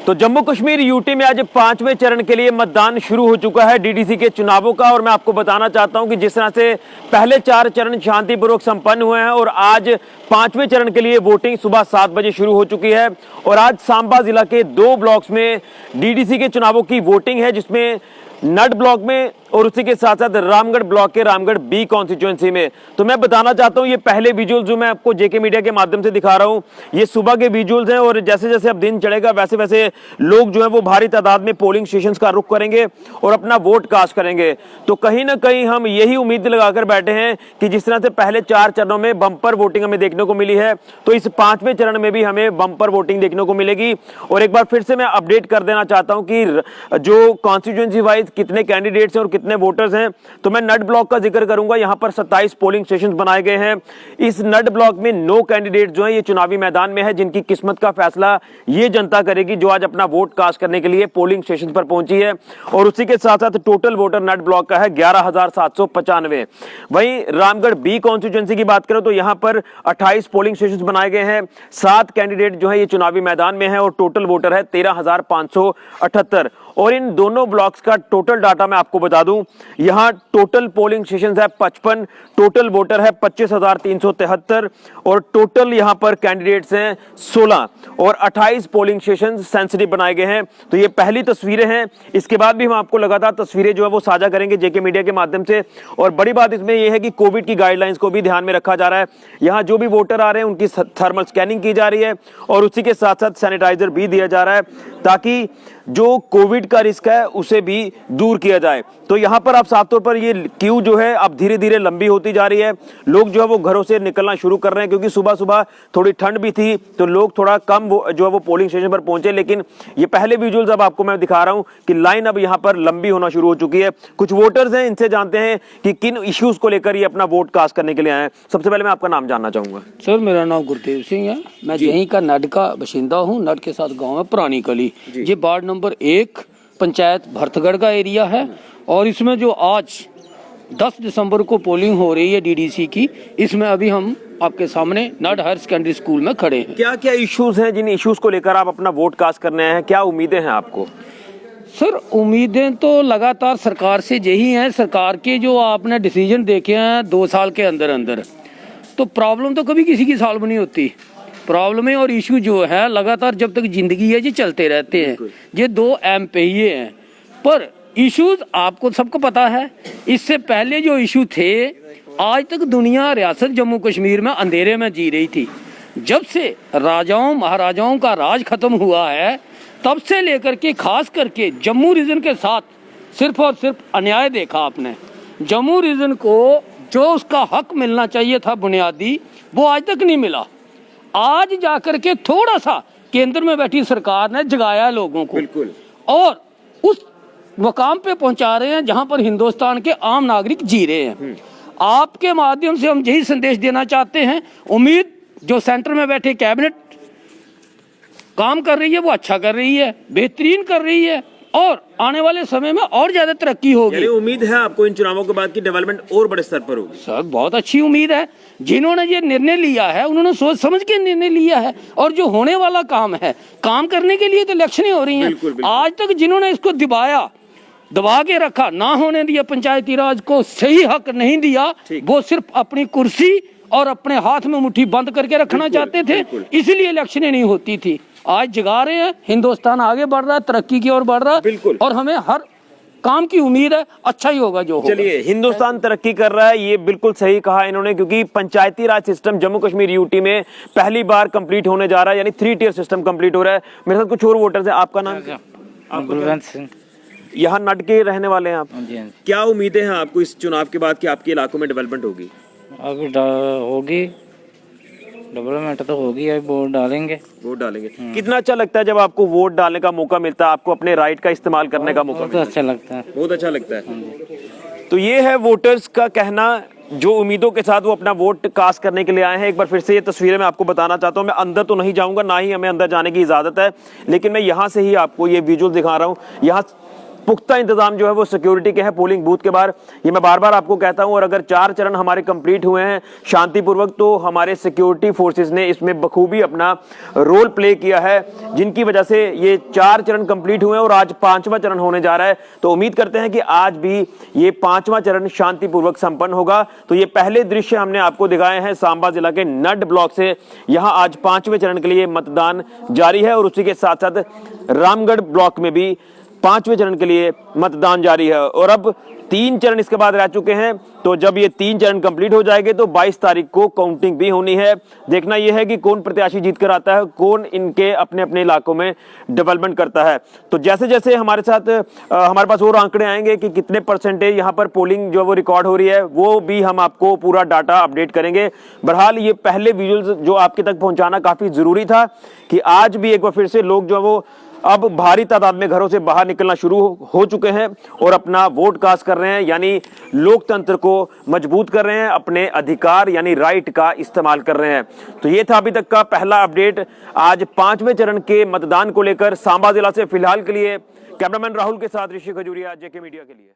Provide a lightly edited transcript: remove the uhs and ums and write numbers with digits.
तो जम्मू कश्मीर यूटी में आज 5वें चरण के लिए मतदान शुरू हो चुका है डीडीसी के चुनावों का। और मैं आपको बताना चाहता हूं कि जिस तरह से पहले 4 चरण शांतिपूर्वक संपन्न हुए हैं और आज 5वें चरण के लिए वोटिंग सुबह 7 बजे शुरू हो चुकी है। और आज सांबा जिला के 2 ब्लॉक्स में डीडीसी के चुनावों की वोटिंग है, जिसमें नड ब्लॉक में और उसी के साथ साथ रामगढ़ ब्लॉक के रामगढ़ बी कॉन्स्टिट्यूएंसी में। तो मैं बताना चाहता हूं ये पहले विजुअल्स जो मैं आपको जेके मीडिया के माध्यम से दिखा रहा हूं, ये सुबह के विजुअल्स हैं। और जैसे जैसे अब दिन चढ़ेगा वैसे वैसे लोग जो है वो भारी तादाद में पोलिंग स्टेशंस का रुख करेंगे और अपना वोट कास्ट करेंगे। तो कहीं ना कहीं हम यही उम्मीद लगाकर बैठे हैं कि जिस तरह से पहले 4 चरणों में बम्पर वोटिंग हमें देखने को मिली है, तो इस 5वें चरण में भी हमें बम्पर वोटिंग देखने को मिलेगी। और एक बार फिर से मैं अपडेट कर देना चाहता हूं कि जो कॉन्स्टिट्यूएंसी वाइज कितने कैंडिडेट्स हैं और कितने वोटर्स हैं। तो मैं नड ब्लॉक का जिक्र करूंगा। यहां पर 27 पोलिंग स्टेशन बनाए गए हैं। इस नड ब्लॉक में 9 कैंडिडेट जो हैं ये चुनावी मैदान में है, जिनकी किस्मत का फैसला ये जनता करेगी जो आज अपना वोट कास्ट करने के लिए पोलिंग स्टेशन पर पहुंची है। और उसी के साथ साथ टोटल वोटर नड ब्लॉक का है 11,795। वहीं रामगढ़ बी कॉन्स्टिट्यूएंसी की बात करें तो यहां पर 28 पोलिंग स्टेशन बनाए गए हैं। 7 कैंडिडेट जो है ये चुनावी मैदान में है और टोटल वोटर है 13,578। और इन दोनों ब्लॉक्स का टोटल डाटा मैं आपको बता दूं, यहां टोटल पोलिंग स्टेशन है 55, टोटल वोटर है 25,373 और टोटल यहां पर कैंडिडेट्स हैं 16 और 28 पोलिंग स्टेशन सेंसिटिव बनाए गए हैं। तो ये पहली तस्वीरें हैं। इसके बाद भी हम आपको लगातार तस्वीरें जो है वो साझा करेंगे जेके मीडिया के माध्यम से। और बड़ी बात इसमें यह है कि कोविड की गाइडलाइंस को भी ध्यान में रखा जा रहा है। यहां जो भी वोटर आ रहे हैं उनकी थर्मल स्कैनिंग की जा रही है और उसी के साथ साथ सैनिटाइजर भी दिया जा रहा है, ताकि जो कोविड का रिस्क है उसे भी दूर किया जाए। तो यहां पर आप साफ तौर पर ये क्यू जो है अब धीरे धीरे लंबी होती जा रही है। लोग जो है वो घरों से निकलना शुरू कर रहे हैं, क्योंकि सुबह सुबह थोड़ी ठंड भी थी तो लोग थोड़ा कम जो है वो पोलिंग स्टेशन पर पहुंचे। लेकिन ये पहले विजुअल्स अब आपको मैं दिखा रहा हूं कि लाइन अब यहां पर लंबी होना शुरू हो चुकी है। कुछ वोटर्स हैं, इनसे जानते हैं कि किन इश्यूज को लेकर ये अपना वोट कास्ट करने के लिए आए हैं। सबसे पहले मैं आपका नाम जानना चाहूंगा। सर, मेरा नाम गुरदेव सिंह है। मैं यहीं का नड का बशिंदा हूँ। नड के साथ गाँव है पुरानी कली। ये वार्ड नंबर 1 पंचायत भरतगढ़ का एरिया है। और इसमें जो आज 10 दिसंबर को पोलिंग हो रही है डीडीसी की, इसमें अभी हम आपके सामने नड हायर सेकेंडरी स्कूल में खड़े हैं। क्या क्या इश्यूज हैं जिन इश्यूज को लेकर आप अपना वोट कास्ट करने आए हैं? क्या उम्मीदें हैं आपको? सर, उम्मीदें तो लगातार सरकार से यही हैं। सरकार के जो आपने डिसीजन देखे हैं 2 साल के अंदर अंदर, तो प्रॉब्लम तो कभी किसी की सॉल्व नहीं होती। प्रॉब्लमें और इशू जो है लगातार जब तक जिंदगी है ये चलते रहते हैं। ये 2 अहम पहिए हैं। पर इश्यूज आपको सबको पता है, इससे पहले जो इशू थे, आज तक दुनिया रियासत जम्मू कश्मीर में अंधेरे में जी रही थी। जब से राजाओं महाराजाओं का राज खत्म हुआ है, तब से लेकर के खास करके जम्मू रीजन के साथ सिर्फ और सिर्फ अन्याय देखा आपने। जम्मू रीजन को जो उसका हक मिलना चाहिए था बुनियादी, वो आज तक नहीं मिला। आज जाकर के थोड़ा सा केंद्र में बैठी सरकार ने जगाया लोगों को, बिल्कुल, और उस मुकाम पे पहुंचा रहे हैं जहां पर हिंदुस्तान के आम नागरिक जी रहे हैं। आपके माध्यम से हम यही संदेश देना चाहते हैं। उम्मीद जो सेंटर में बैठे कैबिनेट काम कर रही है वो अच्छा कर रही है, बेहतरीन कर रही है और आने वाले समय में और ज्यादा तरक्की होगी। उम्मीद है आपको इन चुनावों के बाद की डेवलपमेंट और बड़े स्तर पर होगी? सर, बहुत अच्छी उम्मीद है। जिन्होंने ये निर्णय लिया है उन्होंने सोच समझ के निर्णय लिया है। और जो होने वाला काम है, काम करने के लिए तो इलेक्शन हो रही हैं। आज तक जिन्होंने इसको दबा के रखा, ना होने दिया, पंचायती राज को सही हक नहीं दिया, वो सिर्फ अपनी कुर्सी और अपने हाथ में मुट्ठी बंद करके रखना चाहते थे, इसलिए इलेक्शन नहीं होती थी। आज जगा रहे हैं, हिंदुस्तान आगे बढ़ रहा है, तरक्की की ओर बढ़ रहा है और हमें हर काम की उम्मीद है अच्छा ही होगा जो होगा। चलिए, हिंदुस्तान तरक्की कर रहा है, ये बिल्कुल सही कहा इन्होंने, क्योंकि पंचायती राज सिस्टम जम्मू कश्मीर यूटी में पहली बार कंप्लीट होने जा रहा है, यानी 3 टियर सिस्टम कंप्लीट हो रहा है। मेरे साथ कुछ और वोटर्स हैं। आपका नाम? बलवंत सिंह। यहाँ नड के रहने वाले हैं आप? क्या उम्मीदें हैं आपको इस चुनाव के बाद कि आपके इलाकों में डेवलपमेंट होगी? अभी होगी, डेवलपमेंट तो होगी। अभी वोट डालेंगे। कितना अच्छा लगता है जब आपको वोट डालने का मौका मिलता है, आपको अपने राइट का इस्तेमाल करने का मौका मिलता है? अच्छा लगता है, बहुत अच्छा लगता है। तो ये है वोटर्स का कहना, जो उम्मीदों के साथ वो अपना वोट कास्ट करने के लिए आए हैं। एक बार फिर से ये तस्वीरें मैं आपको बताना चाहता हूँ। मैं अंदर तो नहीं जाऊंगा, ना ही हमें अंदर जाने की इजाजत है, लेकिन मैं यहाँ से ही आपको ये विजुअल दिखा रहा हूँ। यहाँ पुख्ता इंतजाम जो है वो सिक्योरिटी के हैं पोलिंग बूथ के बाहर। ये मैं बार बार आपको कहता हूं, और अगर 4 चरण हमारे कंप्लीट हुए हैं शांतिपूर्वक, तो हमारे सिक्योरिटी फोर्सेस ने इसमें बखूबी अपना रोल प्ले किया है, जिनकी वजह से ये 4 चरण कंप्लीट हुए हैं और आज 5वां चरण होने जा रहा है। तो उम्मीद करते हैं कि आज भी ये 5वां चरण शांतिपूर्वक संपन्न होगा। तो ये पहले दृश्य हमने आपको दिखाए हैं सांबा जिला के नड ब्लॉक से। यहां आज 5वें चरण के लिए मतदान जारी है और उसी के साथ साथ रामगढ़ ब्लॉक में भी 5वें चरण के लिए मतदान जारी है। और अब 3 चरण इसके बाद रह चुके हैं, तो जब ये 3 चरण कंप्लीट हो जाएंगे तो 22 तारीख को काउंटिंग भी होनी है। देखना यह है कि कौन प्रत्याशी जीत कर आता है, कौन इनके अपने अपने इलाकों में डेवलपमेंट करता है। तो जैसे जैसे हमारे साथ हमारे पास और आंकड़े आएंगे कि कितने परसेंटेज यहाँ पर पोलिंग जो वो रिकॉर्ड हो रही है, वो भी हम आपको पूरा डाटा अपडेट करेंगे। बहरहाल ये पहले विजुअल्स जो आपके तक पहुंचाना काफी जरूरी था कि आज भी एक बार फिर से लोग जो है वो अब भारी तादाद में घरों से बाहर निकलना शुरू हो चुके हैं और अपना वोट कास्ट कर रहे हैं, यानी लोकतंत्र को मजबूत कर रहे हैं, अपने अधिकार यानी राइट का इस्तेमाल कर रहे हैं। तो ये था अभी तक का पहला अपडेट आज 5वें चरण के मतदान को लेकर सांबा जिला से। फिलहाल के लिए कैमरामैन राहुल के साथ ऋषि खजूरिया, जेके मीडिया के लिए।